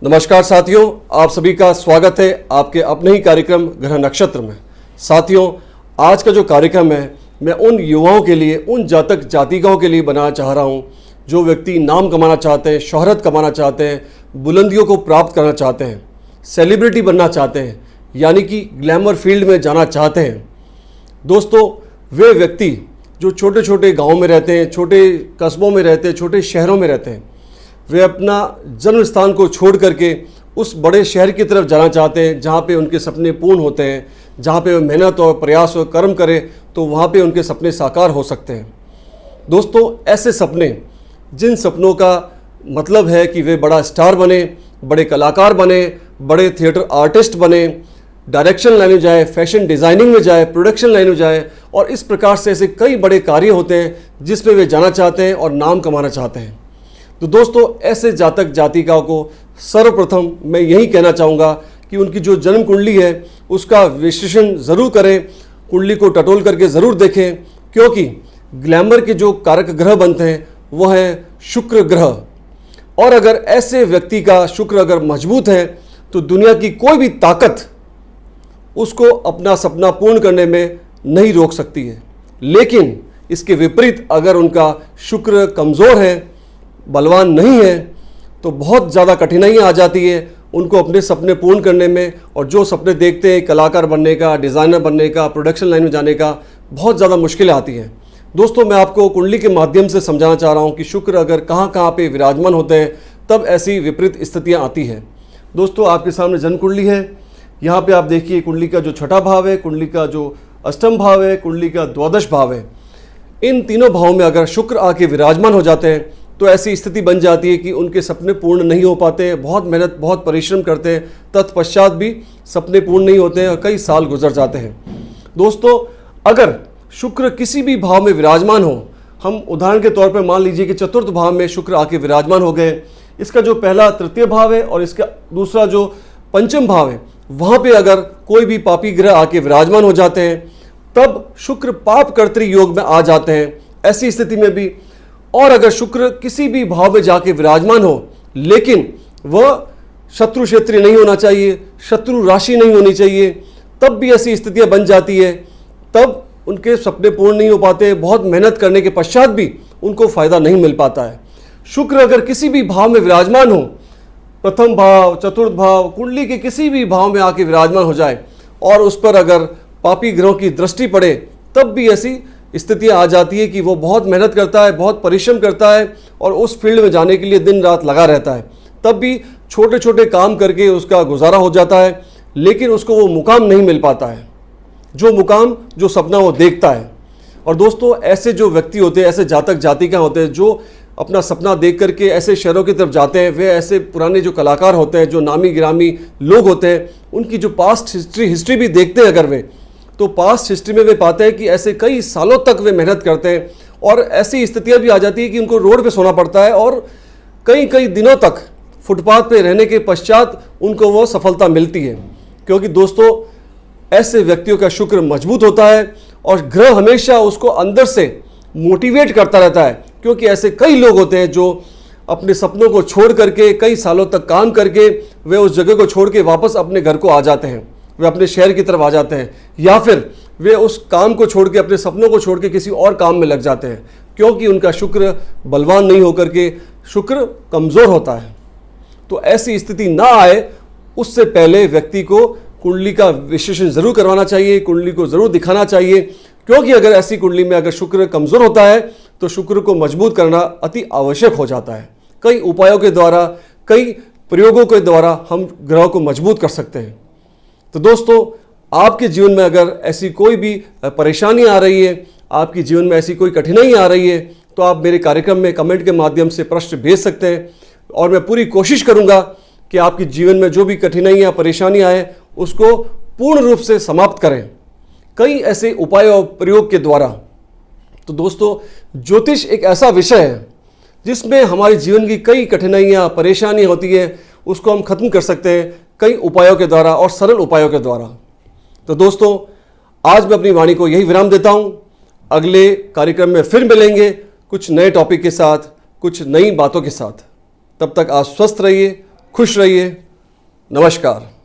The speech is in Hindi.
नमस्कार साथियों, आप सभी का स्वागत है आपके अपने ही कार्यक्रम ग्रह नक्षत्र में। साथियों, आज का जो कार्यक्रम है मैं उन युवाओं के लिए, उन जातक जातिकाओं के लिए बनाना चाह रहा हूं जो व्यक्ति नाम कमाना चाहते हैं, शोहरत कमाना चाहते हैं, बुलंदियों को प्राप्त करना चाहते हैं, सेलिब्रिटी बनना चाहते हैं, यानी कि ग्लैमर फील्ड में जाना चाहते हैं। दोस्तों, वे व्यक्ति जो छोटे छोटे गाँव में रहते हैं, छोटे कस्बों में रहते हैं, छोटे शहरों में रहते हैं, वे अपना जन्म स्थान को छोड़ करके उस बड़े शहर की तरफ जाना चाहते हैं जहाँ पे उनके सपने पूर्ण होते हैं, जहाँ पे वे मेहनत और प्रयास और कर्म करें तो वहाँ पे उनके सपने साकार हो सकते हैं। दोस्तों, ऐसे सपने, जिन सपनों का मतलब है कि वे बड़ा स्टार बने, बड़े कलाकार बने, बड़े थिएटर आर्टिस्ट बने, डायरेक्शन लाइन में जाए, फैशन डिज़ाइनिंग में जाए, प्रोडक्शन लाइन में जाए, और इस प्रकार से ऐसे कई बड़े कार्य होते हैं जिस पे वे जाना चाहते हैं और नाम कमाना चाहते हैं। तो दोस्तों, ऐसे जातक जातिकाओं को सर्वप्रथम मैं यही कहना चाहूँगा कि उनकी जो जन्म कुंडली है उसका विश्लेषण ज़रूर करें, कुंडली को टटोल करके ज़रूर देखें, क्योंकि ग्लैमर के जो कारक ग्रह बनते हैं वो है शुक्र ग्रह। और अगर ऐसे व्यक्ति का शुक्र अगर मजबूत है तो दुनिया की कोई भी ताकत उसको अपना सपना पूर्ण करने में नहीं रोक सकती है। लेकिन इसके विपरीत अगर उनका शुक्र कमज़ोर है, बलवान नहीं है, तो बहुत ज़्यादा कठिनाइयाँ आ जाती है उनको अपने सपने पूर्ण करने में। और जो सपने देखते हैं कलाकार बनने का, डिज़ाइनर बनने का, प्रोडक्शन लाइन में जाने का, बहुत ज़्यादा मुश्किलें आती हैं। दोस्तों, मैं आपको कुंडली के माध्यम से समझाना चाह रहा हूँ कि शुक्र अगर कहाँ कहाँ पे विराजमान होते हैं तब ऐसी विपरीत स्थितियाँ आती हैं। दोस्तों, आपके सामने जन्म कुंडली है। यहाँ पर आप देखिए कुंडली का जो छठा भाव है, कुंडली का जो अष्टम भाव है, कुंडली का द्वादश भाव है। इन तीनों भावों में अगर शुक्र आके विराजमान हो जाते हैं तो ऐसी स्थिति बन जाती है कि उनके सपने पूर्ण नहीं हो पाते हैं। बहुत मेहनत, बहुत परिश्रम करते हैं, तत्पश्चात भी सपने पूर्ण नहीं होते हैं और कई साल गुजर जाते हैं। दोस्तों, अगर शुक्र किसी भी भाव में विराजमान हो, हम उदाहरण के तौर पर मान लीजिए कि चतुर्थ भाव में शुक्र आके विराजमान हो गए, इसका जो पहला तृतीय भाव है और इसका दूसरा जो पंचम भाव है, वहाँ पर अगर कोई भी पापी ग्रह आके विराजमान हो जाते हैं तब शुक्र पाप कर्तृ योग में आ जाते हैं। ऐसी स्थिति में भी, और अगर शुक्र किसी भी भाव में जाके विराजमान हो लेकिन वह शत्रु क्षेत्रीय नहीं होना चाहिए, शत्रु राशि नहीं होनी चाहिए, तब भी ऐसी स्थितियां बन जाती है, तब उनके सपने पूर्ण नहीं हो पाते। बहुत मेहनत करने के पश्चात भी उनको फायदा नहीं मिल पाता है। शुक्र अगर किसी भी भाव में विराजमान हो, प्रथम भाव, चतुर्थ भाव, कुंडली के किसी भी भाव में आके विराजमान हो जाए और उस पर अगर पापी ग्रहों की दृष्टि पड़े, तब भी ऐसी स्थितियाँ आ जाती है कि वो बहुत मेहनत करता है, बहुत परिश्रम करता है और उस फील्ड में जाने के लिए दिन रात लगा रहता है, तब भी छोटे छोटे काम करके उसका गुजारा हो जाता है, लेकिन उसको वो मुकाम नहीं मिल पाता है, जो मुकाम, जो सपना वो देखता है। और दोस्तों, ऐसे जो व्यक्ति होते हैं, ऐसे जातक जातिका होते हैं जो अपना सपना देख करके ऐसे शहरों की तरफ जाते हैं, वे ऐसे पुराने जो कलाकार होते हैं, जो नामी गिरामी लोग होते हैं, उनकी जो पास्ट हिस्ट्री भी देखते हैं अगर वे, तो पास्ट हिस्ट्री में वे पाते हैं कि ऐसे कई सालों तक वे मेहनत करते हैं और ऐसी स्थितियां भी आ जाती है कि उनको रोड पे सोना पड़ता है और कई कई दिनों तक फुटपाथ पे रहने के पश्चात उनको वो सफलता मिलती है। क्योंकि दोस्तों, ऐसे व्यक्तियों का शुक्र मजबूत होता है और ग्रह हमेशा उसको अंदर से मोटिवेट करता रहता है। क्योंकि ऐसे कई लोग होते हैं जो अपने सपनों को छोड़ करके, कई सालों तक काम करके वे उस जगह को छोड़ के वापस अपने घर को आ जाते हैं, वे अपने शहर की तरफ आ जाते हैं, या फिर वे उस काम को छोड़ के, अपने सपनों को छोड़ के किसी और काम में लग जाते हैं, क्योंकि उनका शुक्र बलवान नहीं होकर के शुक्र कमज़ोर होता है। तो ऐसी स्थिति ना आए उससे पहले व्यक्ति को कुंडली का विश्लेषण ज़रूर करवाना चाहिए, कुंडली को ज़रूर दिखाना चाहिए, क्योंकि अगर ऐसी कुंडली में अगर शुक्र कमज़ोर होता है तो शुक्र को मजबूत करना अति आवश्यक हो जाता है। कई उपायों के द्वारा, कई प्रयोगों के द्वारा हम ग्रहों को मजबूत कर सकते हैं। तो दोस्तों, आपके जीवन में अगर ऐसी कोई भी परेशानी आ रही है, आपके जीवन में ऐसी कोई कठिनाई आ रही है, तो आप मेरे कार्यक्रम में कमेंट के माध्यम से प्रश्न भेज सकते हैं और मैं पूरी कोशिश करूंगा कि आपके जीवन में जो भी कठिनाइयाँ, परेशानियाँ आए उसको पूर्ण रूप से समाप्त करें, कई ऐसे उपाय और प्रयोग के द्वारा। तो दोस्तों, ज्योतिष एक ऐसा विषय है जिसमें हमारे जीवन की कई कठिनाइयाँ, परेशानियाँ होती है, उसको हम खत्म कर सकते हैं कई उपायों के द्वारा और सरल उपायों के द्वारा। तो दोस्तों, आज मैं अपनी वाणी को यही विराम देता हूं। अगले कार्यक्रम में फिर मिलेंगे कुछ नए टॉपिक के साथ, कुछ नई बातों के साथ। तब तक आप स्वस्थ रहिए, खुश रहिए। नमस्कार।